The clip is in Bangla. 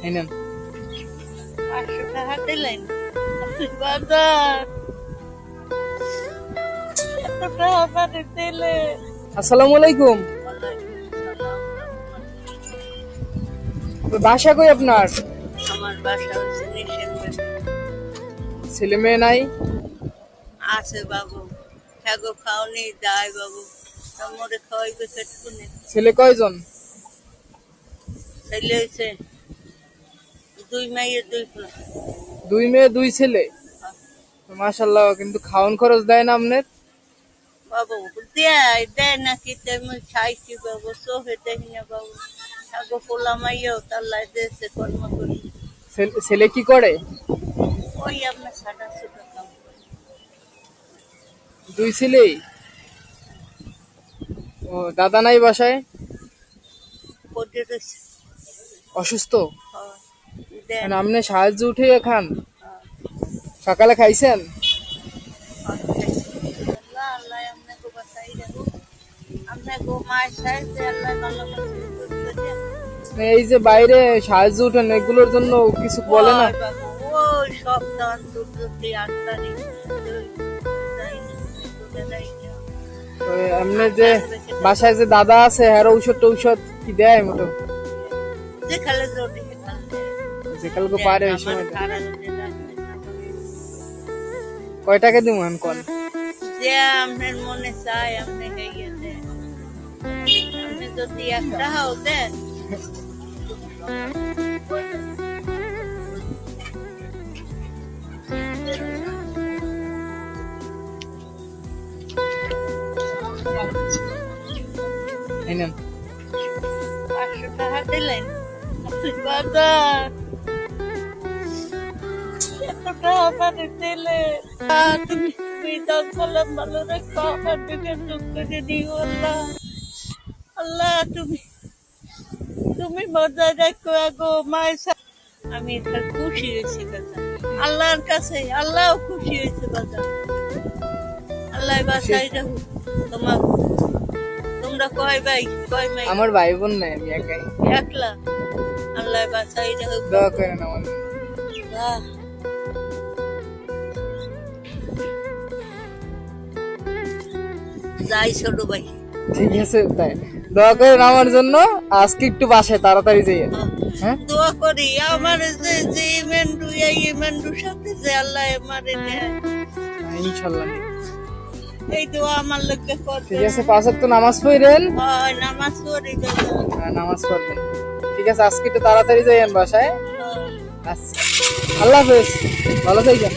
এই নেন। 500 টাকা দিলেন বাজার এত টাকা আমারে দিলেন। আসসালামু আলাইকুম। বাসা কই আপনার? আমার বাসা হচ্ছে নিশানগঞ্জ। ছেলে মেয়ে নাই? আছে বাবু, হ্যাগো খাওনি যায় বাবু, তোমরে খাওয়াইবে কেটকুনে। ছেলে কয়জন? ছেলে হয়েছে 2 মেয়ে 2 ছেলে। 2 মেয়ে 2 ছেলে। মাশাআল্লাহ, কিন্তু খাওন খরচ দেয় না আপনার? বাবু দেয় দেয় নাকি তেমন খাইছি বাবু, চোখে দেখি না বাবু। হ্যাগো পোলা মাইয়াও তার লাই দেশে কর্ম করি। ছেলে কি করে? ওই আপনার সাদা ছোট কাম করে। 2 ছেলেই? ও, দাদা নাই বাসায়? পড়ে রয়েছে। অসুস্থ? দেন মানে আপনি সাহায্য উঠে খান? হ্যাঁ। সকালে খাইছেন? আল্লাহ আল্লাহ আপনাকে বাঁচাই রাখো, আপনাকে মায়ের সাহায্যে আল্লাহ ভালো করে দেন। এই যে বাইরে সাহায্য উঠেন, এগুলোর জন্য কিছু বলে না? ওই বাবু, ওই সব দান দুর্গতি আত্মারি এমনি যে বাসায় যে দাদা আছে হ্যাঁ ঔষধ টৌষধ কি দেয় মোটো? যে খালে জোটে যে কালকে পারে ওই সময়টা কয় টাকা দিব এখন কোন? যে আপনার মনে চায় আপনি খাইয়ে দেন। আপনি যদি 1 টাকাও দেন এই নেন। 500 টাকা দিলেন বাজার এত টাকা আমারে দিলেন। তুমি বিধান সালাম ভালো রেখো, আমার দিকে চুপ করে দিও আল্লাহ। আল্লাহ তুমি তুমি বজায় রাখো আগো মায়ের সাথে। আমি এটা খুশি হয়েছি বাজার আল্লাহর কাছে, আল্লাহও খুশি হয়েছে বাজার। আল্লাহ বাসাই রাখো তোমার। তোমরা কয় ভাই কয় মাই? আমার ভাই বোন নাই, আমি একাই। একলা। আল্লাহ বাসাই রাখো। দোয়া করেন আমার। আহ, যাই ছোট ভাই। ঠিক আছে, তাই দোয়া করেন আমার জন্য। আজকে একটু বাসায় তাড়াতাড়ি যাই। হ্যাঁ, দোয়া করি আমার যে যে ইমেন্ডু এই ইমেন্ডুর সাথে যে আল্লাহ আমারে নেয়, ইনশাআল্লাহ। এই দোয়া আমার লোককে করতে। ঠিক আছে, 5 ওয়াক্ত নামাজ পড়েন। হয় নামাজ পড়ি দাদা। হ্যাঁ, নামাজ পড়বেন। ঠিক আছে, আজকে একটু তাড়াতাড়ি যাইয়েন বাসায়। হয়। আচ্ছা, আল্লাহ হাফেজ, ভালো থাকবেন।